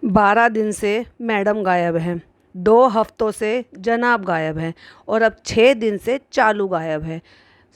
12 दिन से मैडम गायब हैं, 2 हफ्तों से जनाब गायब हैं और अब 6 दिन से चालू गायब है।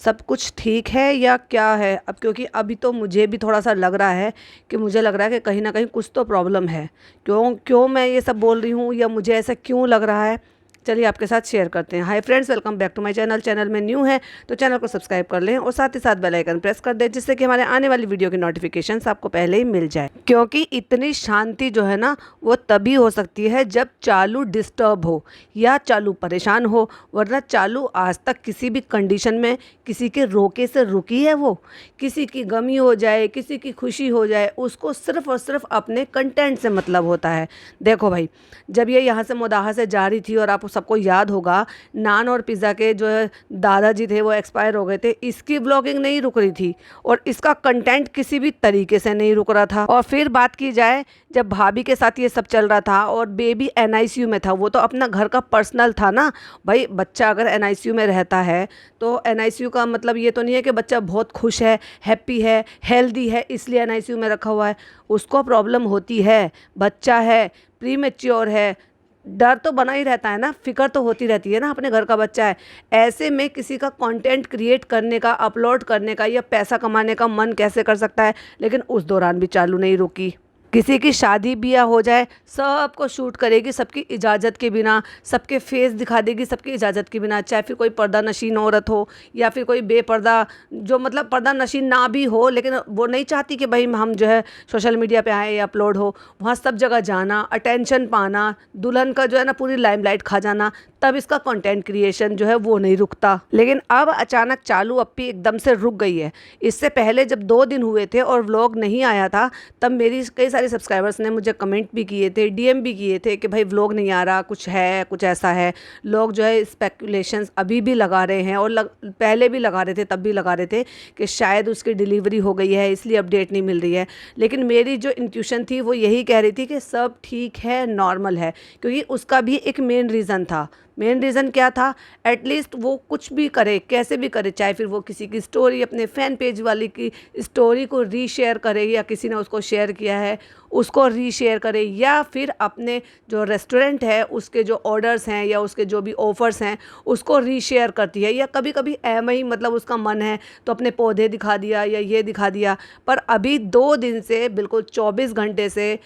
सब कुछ ठीक है या क्या है? अब क्योंकि अभी तो मुझे भी थोड़ा-सा लग रहा है कि मुझे लग रहा है कि कहीं न कहीं कुछ तो प्रॉब्लम है। क्यों क्यों मैं ये सब बोल रही हूँ या मुझे ऐसा क्यों लग रहा है? चलिए आपके साथ शेयर करते हैं। Hi friends, welcome back to my channel. Channel में न्यू हैं तो चैनल को सब्सक्राइब कर लें और साथ ही साथ बेल आइकन प्रेस कर दें, जिससे कि हमारे आने वाली वीडियो की नोटिफिकेशंस आपको पहले ही मिल जाए। क्योंकि इतनी शांति जो है ना, वो तभी हो सकती है जब चालू डिस्टर्ब हो या चालू परेशान हो, वरना चालू आज तक किसी भी कंडीशन में किसी के रोके से रुकी है? वो किसी की गमी हो जाए, किसी की खुशी हो जाए, उसको सिर्फ और सिर्फ अपने कंटेंट से मतलब होता है। देखो भाई, जब ये यहाँ से मोदाहा से जा रही थी और आप सबको याद होगा, नान और पिज़्ज़ा के जो है दादाजी थे वो एक्सपायर हो गए थे, इसकी ब्लॉगिंग नहीं रुक रही थी और इसका कंटेंट किसी भी तरीके से नहीं रुक रहा था। और फिर बात की जाए, जब भाभी के साथ ये सब चल रहा था और बेबी एनआईसीयू में था, वो तो अपना घर का पर्सनल था ना भाई। बच्चा अगर एनआईसीयू में रहता है तो एनआईसीयू का मतलब ये तो नहीं है कि बच्चा बहुत खुश है, हैप्पी है, हेल्दी है, इसलिए एनआईसीयू में रखा हुआ है। उसको प्रॉब्लम होती है, बच्चा है, प्रीमेच्योर है, डर तो बना ही रहता है ना, फिक्र तो होती रहती है ना, अपने घर का बच्चा है। ऐसे में किसी का कंटेंट क्रिएट करने का, अपलोड करने का या पैसा कमाने का मन कैसे कर सकता है? लेकिन उस दौरान भी चालू नहीं रुकी। किसी की शादी ब्याह हो जाए, सबको शूट करेगी सबकी इजाज़त के बिना, सबके फेस दिखा देगी सबकी इजाज़त के बिना, चाहे फिर कोई पर्दा नशीन औरत हो या फिर कोई बेपर्दा, जो मतलब पर्दा नशीन ना भी हो, लेकिन वो नहीं चाहती कि भाई हम जो है सोशल मीडिया पे आए या अपलोड हो। वहाँ सब जगह जाना, अटेंशन पाना, दुल्हन का जो है ना पूरी लाइमलाइट खा जाना, तब इसका कंटेंट क्रिएशन जो है वो नहीं रुकता। लेकिन अब अचानक चालू अप्पी एकदम से रुक गई है। इससे पहले जब 2 दिन हुए थे और व्लॉग नहीं आया था, तब मेरी कई सारे सब्सक्राइबर्स ने मुझे कमेंट भी किए थे, डीएम भी किए थे कि भाई व्लॉग नहीं आ रहा, कुछ है, कुछ ऐसा है। लोग जो है स्पेकुलेशंस अभी भी लगा रहे हैं और पहले भी लगा रहे थे, तब भी लगा रहे थे कि शायद उसकी डिलीवरी हो गई है इसलिए अपडेट नहीं मिल रही है। लेकिन मेरी जो इंट्यूशन थी वो यही कह रही थी कि सब ठीक है, नॉर्मल है। क्योंकि उसका भी एक मेन रीज़न था। मेन रीज़न क्या था? एटलीस्ट वो कुछ भी करे, कैसे भी करे, चाहे फिर वो किसी की स्टोरी, अपने फ़ैन पेज वाली की स्टोरी को रीशेयर करे या किसी ने उसको शेयर किया है उसको रीशेयर करे, या फिर अपने जो रेस्टोरेंट है उसके जो ऑर्डर्स हैं या उसके जो भी ऑफ़र्स हैं उसको रीशेयर करती है। या कभी कभी ऐम ही मतलब उसका मन है तो अपने पौधे दिखा दिया या ये दिखा दिया। पर अभी 2 दिन से, बिल्कुल 24 घंटे से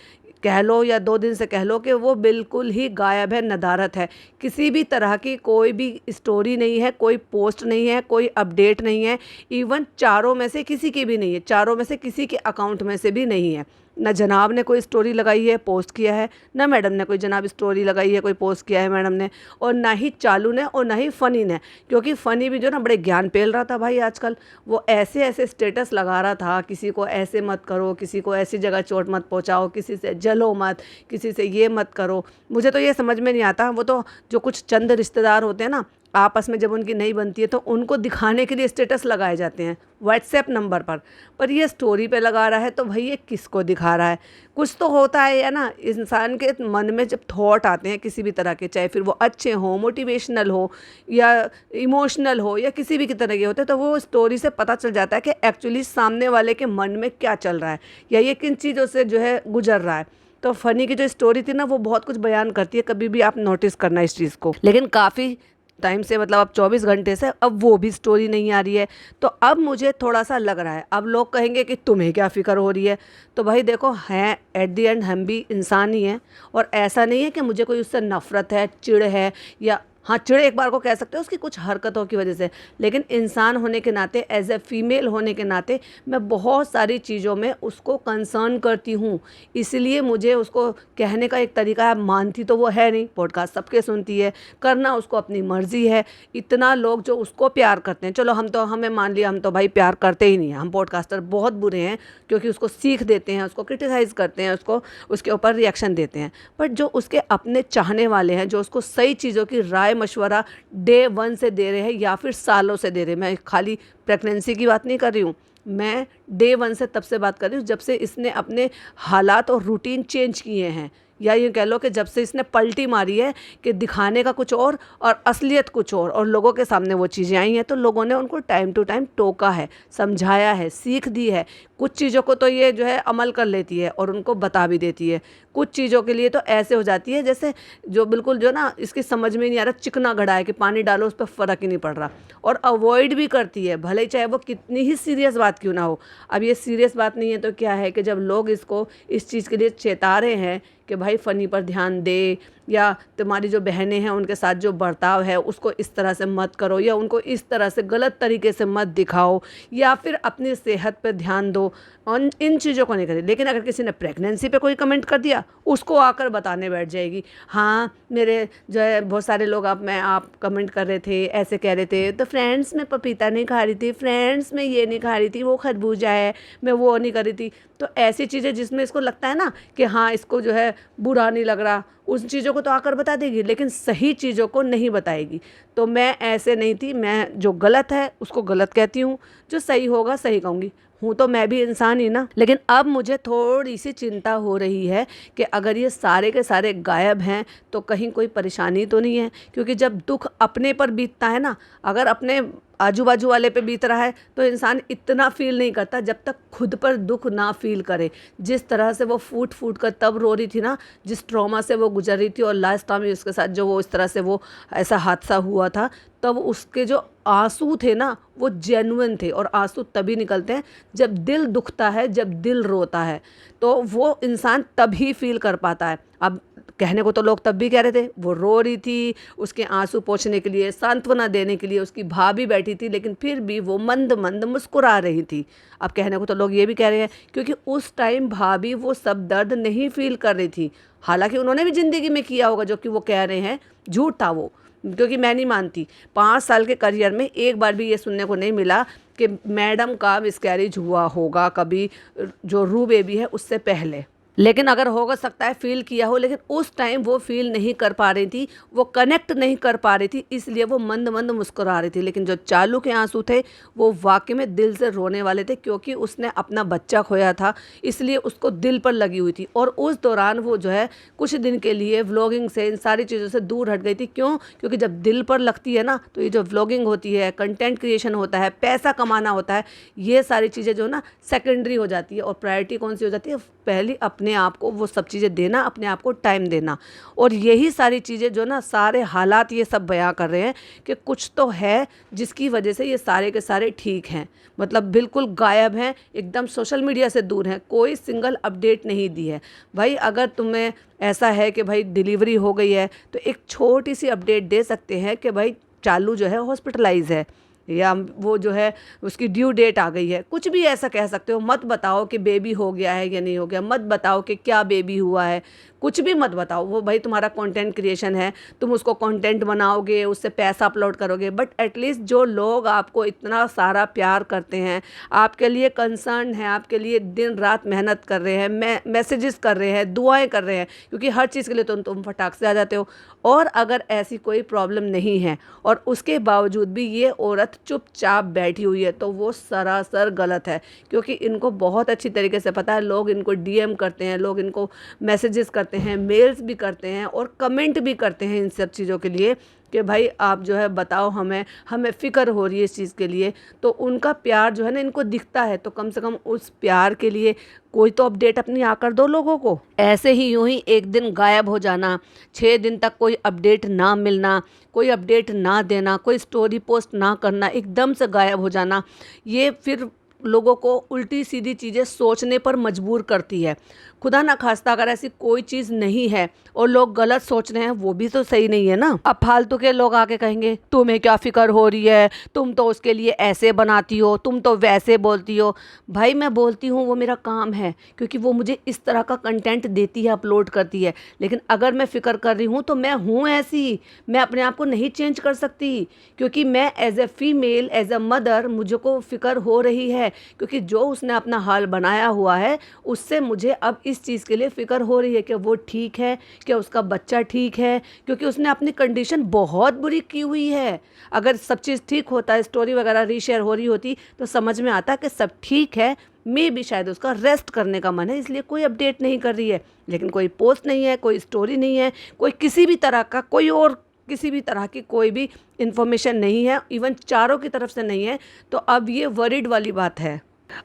कह लो या 2 दिन से कह लो, कि वो बिल्कुल ही गायब है, नदारद है। किसी भी तरह की कोई भी स्टोरी नहीं है, कोई पोस्ट नहीं है, कोई अपडेट नहीं है। इवन चारों में से किसी की भी नहीं है, चारों में से किसी के अकाउंट में से भी नहीं है। न जनाब ने कोई स्टोरी लगाई है, पोस्ट किया है, न मैडम ने कोई जनाब स्टोरी लगाई है, कोई पोस्ट किया है मैडम ने, और ना ही चालू ने और ना ही फ़नी ने। क्योंकि फ़नी भी जो ना बड़े ज्ञान पेल रहा था भाई आजकल। वो ऐसे ऐसे स्टेटस लगा रहा था, किसी को ऐसे मत करो, किसी को ऐसी जगह चोट मत पहुंचाओ, किसी से जलो मत, किसी से ये मत करो। मुझे तो ये समझ में नहीं आता। वो तो जो कुछ चंद रिश्तेदार होते हैं ना, आपस में जब उनकी नहीं बनती है तो उनको दिखाने के लिए स्टेटस लगाए जाते हैं व्हाट्सएप नंबर पर ये स्टोरी पे लगा रहा है तो भाई ये किसको दिखा रहा है? कुछ तो होता है या ना। इंसान के मन में जब थॉट आते हैं किसी भी तरह के, चाहे फिर वो अच्छे हो, मोटिवेशनल हो या इमोशनल हो या किसी भी तरह के होते हैं, तो वो स्टोरी से पता चल जाता है कि एक्चुअली सामने वाले के मन में क्या चल रहा है या ये किन चीज़ों से जो है गुजर रहा है। तो फ़नी की जो स्टोरी थी ना, वो बहुत कुछ बयान करती है, कभी भी आप नोटिस करना इस चीज़ को। लेकिन काफ़ी टाइम से, मतलब अब 24 घंटे से अब वो भी स्टोरी नहीं आ रही है। तो अब मुझे थोड़ा सा लग रहा है, अब लोग कहेंगे कि तुम्हें क्या फ़िक्र हो रही है? तो भाई देखो, हैं एट दी एंड हम भी इंसान ही हैं। और ऐसा नहीं है कि मुझे कोई उससे नफ़रत है, चिढ़ है, या हाँ, चिढ़ एक बार को कह सकते हो उसकी कुछ हरकतों की वजह से। लेकिन इंसान होने के नाते, एज ए फीमेल होने के नाते, मैं बहुत सारी चीज़ों में उसको कंसर्न करती हूँ। इसलिए मुझे उसको कहने का एक तरीका है। मानती तो वो है नहीं, पॉडकास्ट सबके सुनती है, करना उसको अपनी मर्ज़ी है। इतना लोग जो उसको प्यार करते हैं, चलो हम तो, हमें मान लिया, हम तो भाई प्यार करते ही नहीं हैं, हम पॉडकास्टर बहुत बुरे हैं, क्योंकि उसको सीख देते हैं, उसको क्रिटिसाइज़ करते हैं, उसको उसके ऊपर रिएक्शन देते हैं। बट जो उसके अपने चाहने वाले हैं, जो उसको सही चीज़ों की राय मशवरा डे 1 से दे रहे हैं या फिर सालों से दे रहे हैं, मैं खाली प्रेगनेंसी की बात नहीं कर रही हूँ, मैं डे 1 से तब से बात कर रही हूँ जब से इसने अपने हालात और रूटीन चेंज किए हैं। या यूँ कह लो कि जब से इसने पलटी मारी है कि दिखाने का कुछ और असलियत कुछ और लोगों के सामने वो चीज़ें आई हैं, तो लोगों ने उनको टाइम टू टाइम टोका है, समझाया है, सीख दी है, कुछ चीज़ों को तो ये जो है अमल कर लेती है और उनको बता भी देती है। कुछ चीज़ों के लिए तो ऐसे हो जाती है जैसे जो बिल्कुल जो ना इसकी समझ में नहीं आ रहा, चिकना घड़ा है कि पानी डालो उस पर फ़र्क ही नहीं पड़ रहा। और अवॉइड भी करती है, भले ही चाहे वो कितनी ही सीरियस बात क्यों ना हो। अब ये सीरियस बात नहीं है तो क्या है कि जब लोग इसको इस चीज़ के लिए चेता रहे हैं कि भाई फ़नी पर ध्यान दे, या तुम्हारी जो बहनें हैं उनके साथ जो बर्ताव है उसको इस तरह से मत करो, या उनको इस तरह से गलत तरीके से मत दिखाओ, या फिर अपनी सेहत पर ध्यान दो, और इन चीज़ों को नहीं करें। लेकिन अगर किसी ने प्रेगनेंसी पे कोई कमेंट कर दिया, उसको आकर बताने बैठ जाएगी, हाँ मेरे जो है बहुत सारे लोग आप कमेंट कर रहे थे, ऐसे कह रहे थे, तो फ्रेंड्स मैं पपीता नहीं खा रही थी, फ्रेंड्स मैं ये नहीं खा रही थी, वो खरबूजा है मैं वो नहीं कर रही थी। तो ऐसी चीज़ें जिसमें इसको लगता है ना कि हाँ इसको जो है बुरा नहीं लग रहा, उन चीज़ों को तो आकर बता देगी, लेकिन सही चीज़ों को नहीं बताएगी। तो मैं ऐसे नहीं थी, मैं जो गलत है उसको गलत कहती हूँ, जो सही होगा सही कहूँगी। हूँ तो मैं भी इंसान ही ना। लेकिन अब मुझे थोड़ी सी चिंता हो रही है कि अगर ये सारे के सारे गायब हैं तो कहीं कोई परेशानी तो नहीं है, क्योंकि जब दुख अपने पर बीतता है ना, अगर अपने आजू बाजू वाले पे बीत रहा है तो इंसान इतना फील नहीं करता जब तक खुद पर दुख ना फील करे। जिस तरह से वो फूट फूट कर तब रो रही थी ना, जिस ट्रॉमा से वो गुजर रही थी, और लास्ट टाइम उसके साथ जो वो इस तरह से वो ऐसा हादसा हुआ था, तब उसके जो आंसू थे ना वो जेन्युइन थे। और आंसू तभी निकलते हैं जब दिल दुखता है, जब दिल रोता है, तो वो इंसान तभी फील कर पाता है। अब कहने को तो लोग तब भी कह रहे थे, वो रो रही थी, उसके आंसू पोंछने के लिए, सांत्वना देने के लिए उसकी भाभी बैठी थी, लेकिन फिर भी वो मंद मंद मुस्कुरा रही थी। अब कहने को तो लोग ये भी कह रहे हैं क्योंकि उस टाइम भाभी वो सब दर्द नहीं फील कर रही थी। हालांकि उन्होंने भी ज़िंदगी में किया होगा, जो कि वो कह रहे हैं झूठ था वो, क्योंकि मैं नहीं मानती 5 साल के करियर में एक बार भी ये सुनने को नहीं मिला कि मैडम का मिसकैरेज हुआ होगा कभी, जो रू बेबी है उससे पहले। लेकिन अगर हो सकता है फील किया हो, लेकिन उस टाइम वो फील नहीं कर पा रही थी, वो कनेक्ट नहीं कर पा रही थी, इसलिए वो मंद मंद मुस्कुरा रही थी। लेकिन जो चालू के आंसू थे वो वाकई में दिल से रोने वाले थे, क्योंकि उसने अपना बच्चा खोया था, इसलिए उसको दिल पर लगी हुई थी। और उस दौरान वो जो है कुछ दिन के लिए व्लॉगिंग से, इन सारी चीज़ों से दूर हट गई थी। क्यों? क्योंकि जब दिल पर लगती है ना, तो ये जो व्लॉगिंग होती है, कंटेंट क्रिएशन होता है, पैसा कमाना होता है, ये सारी चीज़ें जो ना सेकेंडरी हो जाती है। और प्रायोरिटी कौन सी हो जाती है? पहली अपने आप को वो सब चीज़ें देना, अपने आप को टाइम देना। और यही सारी चीज़ें जो ना, सारे हालात ये सब बयां कर रहे हैं कि कुछ तो है जिसकी वजह से ये सारे के सारे ठीक हैं, मतलब बिल्कुल गायब हैं, एकदम सोशल मीडिया से दूर हैं, कोई सिंगल अपडेट नहीं दी है। भाई अगर तुम्हें ऐसा है कि भाई डिलीवरी हो गई है तो एक छोटी सी अपडेट दे सकते हैं कि भाई चालू जो है हॉस्पिटलाइज है, या वो जो है उसकी ड्यू डेट आ गई है, कुछ भी ऐसा कह सकते हो। मत बताओ कि बेबी हो गया है या नहीं हो गया, मत बताओ कि क्या बेबी हुआ है, कुछ भी मत बताओ। वो भाई तुम्हारा कंटेंट क्रिएशन है, तुम उसको कंटेंट बनाओगे, उससे पैसा अपलोड करोगे, बट एटलीस्ट जो लोग आपको इतना सारा प्यार करते हैं, आपके लिए कंसर्न है, आपके लिए दिन रात मेहनत कर रहे हैं, मैसेजेस कर रहे हैं, दुआएं कर रहे हैं, क्योंकि हर चीज़ के लिए तुम फटाक से आ जाते हो। और अगर ऐसी कोई प्रॉब्लम नहीं है और उसके बावजूद भी ये औरत चुपचाप बैठी हुई है, तो वो सरासर गलत है। क्योंकि इनको बहुत अच्छी तरीके से पता है, लोग इनको डीएम करते हैं, लोग इनको मैसेजेस करते हैं, मेल्स भी करते हैं और कमेंट भी करते हैं इन सब चीज़ों के लिए कि भाई आप जो है बताओ, हमें फ़िक्र हो रही है इस चीज़ के लिए। तो उनका प्यार जो है ना इनको दिखता है, तो कम से कम उस प्यार के लिए कोई तो अपडेट अपनी आकर दो लोगों को। ऐसे ही यूं ही एक दिन गायब हो जाना, 6 दिन तक कोई अपडेट ना मिलना, कोई अपडेट ना देना, कोई स्टोरी पोस्ट ना करना, एकदम से गायब हो जाना, ये फिर लोगों को उल्टी सीधी चीज़ें सोचने पर मजबूर करती है। खुदा ना खास्ता अगर ऐसी कोई चीज़ नहीं है और लोग गलत सोच रहे हैं, वो भी तो सही नहीं है ना। अब फालतू के लोग आके कहेंगे तुम्हें क्या फ़िक्र हो रही है, तुम तो उसके लिए ऐसे बनाती हो, तुम तो वैसे बोलती हो। भाई मैं बोलती हूँ, वो मेरा काम है, क्योंकि वो मुझे इस तरह का कंटेंट देती है, अपलोड करती है। लेकिन अगर मैं फ़िक्र कर रही हूँ तो मैं हूँ ऐसी, मैं अपने आप को नहीं चेंज कर सकती, क्योंकि मैं as a female, as a mother, मुझको फ़िक्र हो रही है, क्योंकि जो उसने अपना हाल बनाया हुआ है उससे मुझे अब इस चीज़ के लिए फ़िक्र हो रही है कि वो ठीक है, कि उसका बच्चा ठीक है, क्योंकि उसने अपनी कंडीशन बहुत बुरी की हुई है। अगर सब चीज़ ठीक होता, स्टोरी वगैरह रीशेयर हो रही होती, तो समझ में आता कि सब ठीक है, मैं भी शायद उसका रेस्ट करने का मन है, इसलिए कोई अपडेट नहीं कर रही है। लेकिन कोई पोस्ट नहीं है, कोई स्टोरी नहीं है, कोई किसी भी तरह का, कोई और किसी भी तरह की कोई भी इन्फॉर्मेशन नहीं है, इवन चारों की तरफ से नहीं है, तो अब ये वरीड वाली बात है।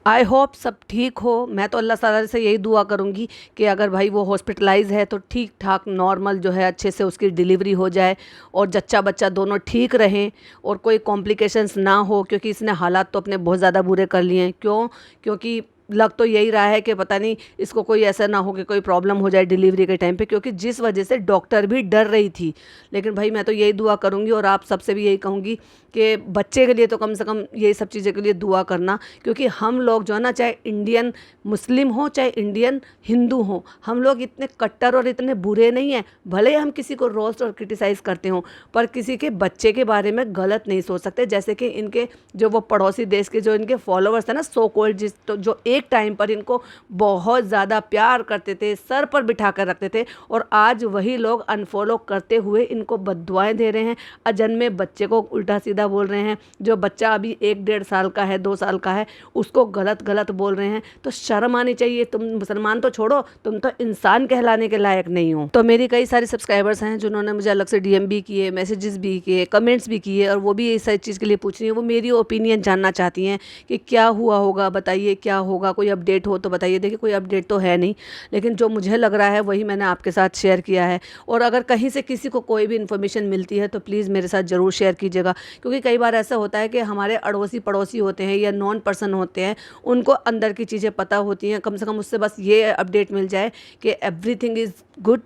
आई होप सब ठीक हो। मैं तो अल्लाह ताला से यही दुआ करूँगी कि अगर भाई वो हॉस्पिटलाइज है तो ठीक ठाक नॉर्मल जो है अच्छे से उसकी डिलीवरी हो जाए और जच्चा बच्चा दोनों ठीक रहें और कोई कॉम्प्लिकेशंस ना हो, क्योंकि इसने हालात तो अपने बहुत ज़्यादा बुरे कर लिए हैं। क्यों? क्योंकि लग तो यही रहा है कि पता नहीं इसको कोई ऐसा ना हो कि कोई प्रॉब्लम हो जाए डिलीवरी के टाइम पे, क्योंकि जिस वजह से डॉक्टर भी डर रही थी। लेकिन भाई मैं तो यही दुआ करूँगी और आप सबसे भी यही कहूँगी कि बच्चे के लिए तो कम से कम यही सब चीज़ें के लिए दुआ करना, क्योंकि हम लोग जो है ना, चाहे इंडियन मुस्लिम हो चाहे इंडियन हिंदू हो, हम लोग इतने कट्टर और इतने बुरे नहीं हैं। भले हम किसी को रोस्ट और क्रिटिसाइज़ करते हों, पर किसी के बच्चे के बारे में गलत नहीं सोच सकते। जैसे कि इनके जो वो पड़ोसी देश के जो इनके फॉलोअर्स हैं ना, सो कॉल्ड, जिस तो जो एक टाइम पर इनको बहुत ज़्यादा प्यार करते थे, सर पर बिठा कर रखते थे, और आज वही लोग अनफॉलो करते हुए इनको बद्दुआएं दे रहे हैं। अजन्मे बच्चे को उल्टा सीधा बोल रहे हैं। जो बच्चा अभी 1-1.5 साल का है, 2 साल का है, उसको गलत गलत बोल रहे हैं। तो शर्म आनी चाहिए। तुम मुसलमान तो छोड़ो, तुम तो इंसान कहलाने के लायक नहीं हो। तो मेरी कई सारे सब्सक्राइबर्स हैं जिन्होंने मुझे अलग से डीएम भी किए, मैसेजेस भी किए, कमेंट्स भी किए, और वो भी इस सारी चीज़ के लिए पूछ रही हैं। वो मेरी ओपिनियन जानना चाहती हैं कि क्या हुआ होगा, बताइए क्या होगा, कोई अपडेट हो तो बताइए। देखिए कोई अपडेट तो है नहीं, लेकिन जो मुझे लग रहा है वही मैंने आपके साथ शेयर किया है। और अगर कहीं से किसी को कोई भी इन्फॉर्मेशन मिलती है तो प्लीज़ मेरे साथ ज़रूर शेयर कीजिएगा, क्योंकि कई बार ऐसा होता है कि हमारे अड़ोसी पड़ोसी होते हैं या नॉन पर्सन होते हैं, उनको अंदर की चीज़ें पता होती हैं। कम से कम उससे बस ये अपडेट मिल जाए कि एवरीथिंग इज़ गुड,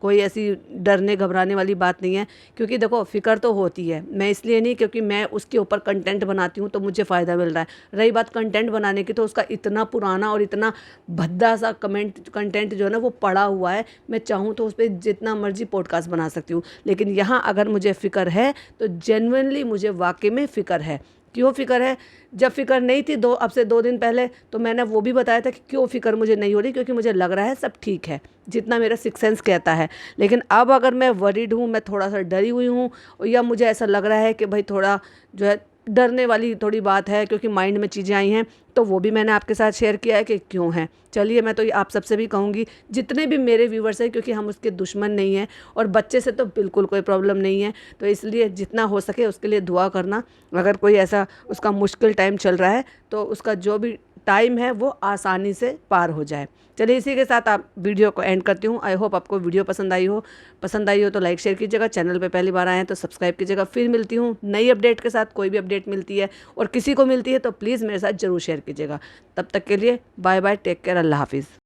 कोई ऐसी डरने घबराने वाली बात नहीं है। क्योंकि देखो फ़िक्र तो होती है, मैं इसलिए नहीं क्योंकि मैं उसके ऊपर कंटेंट बनाती हूँ तो मुझे फ़ायदा मिल रहा है। रही बात कंटेंट बनाने की, तो उसका इतना पुराना और इतना भद्दा सा कंटेंट जो है ना वो पड़ा हुआ है। मैं चाहूँ तो उस पर जितना मर्जी पॉडकास्ट बना सकती हूँ, लेकिन यहाँ अगर मुझे फ़िक्र है तो जेन्युइनली मुझे वाकई में फ़िक्र है। क्यों फ़िक्र है? जब फ़िक्र नहीं थी अब से 2 दिन पहले, तो मैंने वो भी बताया था कि क्यों फ़िक्र मुझे नहीं हो रही, क्योंकि मुझे लग रहा है सब ठीक है, जितना मेरा सिक्स सेंस कहता है। लेकिन अब अगर मैं वरीड हूँ, मैं थोड़ा सा डरी हुई हूँ, या मुझे ऐसा लग रहा है कि भाई थोड़ा जो है डरने वाली थोड़ी बात है, क्योंकि माइंड में चीज़ें आई हैं, तो वो भी मैंने आपके साथ शेयर किया है कि क्यों है। चलिए, मैं तो ये आप सबसे भी कहूँगी, जितने भी मेरे व्यूवर्स हैं, क्योंकि हम उसके दुश्मन नहीं हैं, और बच्चे से तो बिल्कुल कोई प्रॉब्लम नहीं है, तो इसलिए जितना हो सके उसके लिए दुआ करना। अगर कोई ऐसा उसका मुश्किल टाइम चल रहा है तो उसका जो भी टाइम है वो आसानी से पार हो जाए। चलिए, इसी के साथ आप वीडियो को एंड करती हूँ। आई होप आपको वीडियो पसंद आई हो तो लाइक शेयर कीजिएगा। चैनल पे पहली बार आए हैं तो सब्सक्राइब कीजिएगा। फिर मिलती हूँ नई अपडेट के साथ। कोई भी अपडेट मिलती है और किसी को मिलती है तो प्लीज़ मेरे साथ ज़रूर शेयर कीजिएगा। तब तक के लिए बाय बाय, टेक केयर, अल्लाह हाफिज़।